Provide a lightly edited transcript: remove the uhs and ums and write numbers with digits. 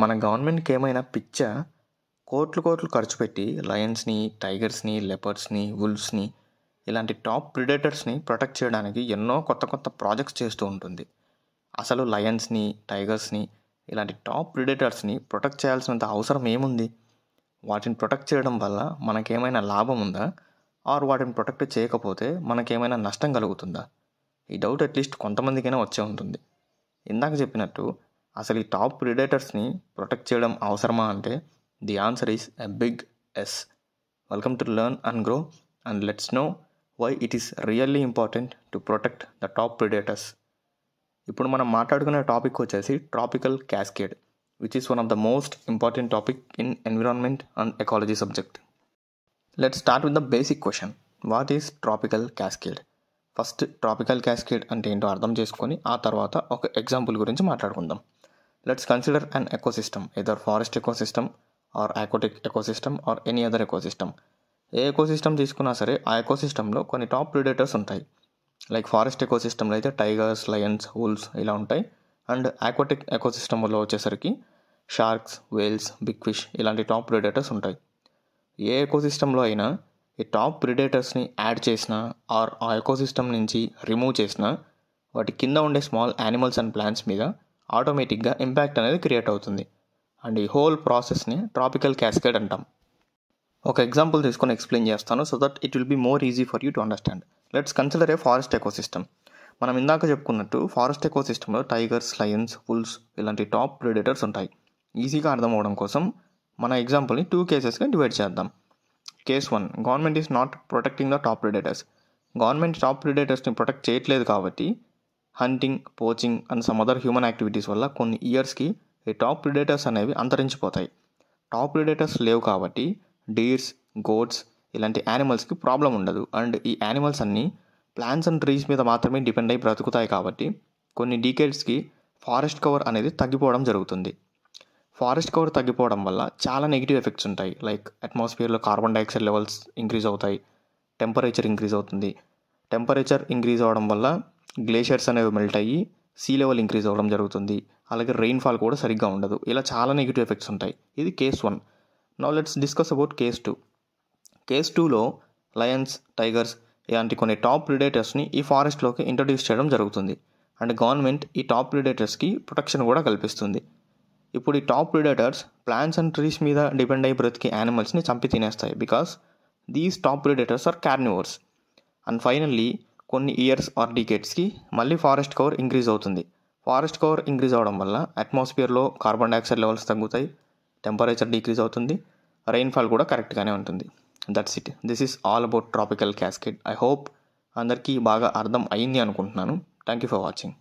మన గవర్నమెంట్‌కి ఏమైనా పిచ్చా? కోట్లు కోట్లు ఖర్చు పెట్టి లయన్స్‌ని, టైగర్స్‌ని, లెపర్డ్స్‌ని, వుల్వ్స్‌ని ఇలాంటి టాప్ ప్రిడేటర్స్‌ని ప్రొటెక్ట్ చేయడానికి ఎన్నో కొత్త కొత్త ప్రాజెక్ట్స్ చేస్తూ ఉంటుంది. అసలు లయన్స్‌ని, టైగర్స్‌ని ఇలాంటి టాప్ ప్రిడేటర్స్‌ని ప్రొటెక్ట్ చేయాల్సినంత అవసరం ఏముంది? వాటిని ప్రొటెక్ట్ చేయడం వల్ల మనకేమైనా లాభం ఉందా? ఆర్ వాటిని ప్రొటెక్ట్ చేయకపోతే మనకేమైనా నష్టం కలుగుతుందా? ఈ డౌట్ అట్‌లీస్ట్ కొంతమందికైనా వచ్చే ఉంటుంది. ఇందాక చెప్పినట్టు అసలు ఈ టాప్ ప్రిడేటర్స్ని ప్రొటెక్ట్ చేయడం అవసరమా అంటే the answer is a big yes. Welcome to learn and grow and let's know why it is really important to protect the top predators. ఇప్పుడు మనం మాట్లాడుకునే టాపిక్ వచ్చేసి tropical cascade, which is one of the most important topic in environment and ecology subject. Let's start with the basic question, what is tropical cascade? First tropical cascade అంటే ఏంటో అర్థం చేసుకొని ఆ తర్వాత ఒక ఎగ్జాంపుల్ గురించి మాట్లాడుకుందాం. Let's consider an ecosystem, either forest ecosystem or aquatic ecosystem or any other ecosystem. ఏ ఎకోసిస్టమ్ తీసుకున్నా సరే ఆ ఎకోసిస్టంలో కొన్ని టాప్ ప్రిడేటర్స్ ఉంటాయి. లైక్ ఫారెస్ట్ ఎకోసిస్టంలో అయితే టైగర్స్, లయన్స్, వుల్వ్స్ ఇలా ఉంటాయి. అండ్ ఆక్వాటిక్ ఎకోసిస్టంలో వచ్చేసరికి షార్క్స్, వేల్స్, బిగ్ ఫిష్ ఇలాంటి టాప్ ప్రిడేటర్స్ ఉంటాయి. ఏ ఎకోసిస్టంలో అయినా ఈ టాప్ ప్రిడేటర్స్ని యాడ్ చేసినా ఆర్ ఆ ఎకోసిస్టమ్ నుంచి రిమూవ్ చేసినా వాటి కింద ఉండే స్మాల్ యానిమల్స్ అండ్ ప్లాంట్స్ మీద ఆటోమేటిక్గా ఇంపాక్ట్ అనేది క్రియేట్ అవుతుంది. అండ్ ఈ హోల్ ప్రాసెస్ని ట్రాపికల్ క్యాస్కేడ్ అంటాం. ఒక ఎగ్జాంపుల్ తీసుకొని ఎక్స్ప్లెయిన్ చేస్తాను so that it will be more easy for you to understand. Let's consider a forest ecosystem. మనం ఇందాక చెప్పుకున్నట్టు ఫారెస్ట్ ఎకోసిస్టంలో టైగర్స్, లయన్స్, వుల్వ్స్ ఇలాంటి టాప్ ప్రిడేటర్స్ ఉంటాయి. ఈజీగా అర్థం అవడం కోసం మన ఎగ్జాంపుల్ని 2 కేసెస్గా డివైడ్ చేద్దాం. Case 1, government is not protecting the top predators. Government top ప్రిడేటర్స్ని ప్రొటెక్ట్ చేయట్లేదు కాబట్టి hunting, poaching and some other human activities వల్ల కొన్ని ఇయర్స్కి ఈ టాప్ ప్రిడేటర్స్ అనేవి అంతరించిపోతాయి. టాప్ ప్రిడేటర్స్ లేవు కాబట్టి డీర్స్, గోట్స్ ఇలాంటి యానిమల్స్కి ప్రాబ్లం ఉండదు. అండ్ ఈ యానిమల్స్ అన్నీ ప్లాంట్స్ అండ్ ట్రీస్ మీద మాత్రమే డిపెండ్ అయి బ్రతుకుతాయి కాబట్టి కొన్ని డీకేడ్స్కి ఫారెస్ట్ కవర్ అనేది తగ్గిపోవడం జరుగుతుంది. ఫారెస్ట్ కవర్ తగ్గిపోవడం వల్ల చాలా నెగిటివ్ ఎఫెక్ట్స్ ఉంటాయి. లైక్ అట్మాస్ఫియర్లో కార్బన్ డైఆక్సైడ్ లెవెల్స్ ఇంక్రీజ్ అవుతాయి, టెంపరేచర్ ఇంక్రీజ్ అవుతుంది. టెంపరేచర్ ఇంక్రీజ్ అవ్వడం వల్ల గ్లేషియర్స్ అనేవి మెల్ట్ అయ్యి సీ లెవెల్ ఇంక్రీజ్ అవ్వడం జరుగుతుంది. అలాగే రెయిన్ఫాల్ కూడా సరిగ్గా ఉండదు. ఇలా చాలా నెగిటివ్ ఎఫెక్ట్స్ ఉంటాయి. ఇది case 1. Now let's discuss about case 2. Case 2లో లయన్స్, టైగర్స్ ఇలాంటి కొన్ని టాప్ ప్రిడేటర్స్ని ఈ ఫారెస్ట్లోకి ఇంట్రడ్యూస్ చేయడం జరుగుతుంది. అండ్ గవర్నమెంట్ ఈ టాప్ ప్రిడేటర్స్కి ప్రొటెక్షన్ కూడా కల్పిస్తుంది. ఇప్పుడు ఈ top predators plants and trees మీద డిపెండ్ అయ్యి బ్రతికే యానిమల్స్ని చంపి తినేస్తాయి because these top predators are carnivores. And finally కొన్ని ఇయర్స్ ఆర్ డికేట్స్కి మళ్ళీ ఫారెస్ట్ కవర్ ఇంక్రీజ్ అవుతుంది. ఫారెస్ట్ కవర్ ఇంక్రీజ్ అవ్వడం వల్ల అట్మాస్ఫియర్లో కార్బన్ డైఆక్సైడ్ లెవెల్స్ తగ్గుతాయి, టెంపరేచర్ డిక్రీజ్ అవుతుంది, రెయిన్ఫాల్ కూడా కరెక్ట్గానే ఉంటుంది. That's it. This is all about tropical cascade. I hope అందరికీ బాగా అర్థం అయింది అనుకుంటున్నాను. Thank you for watching.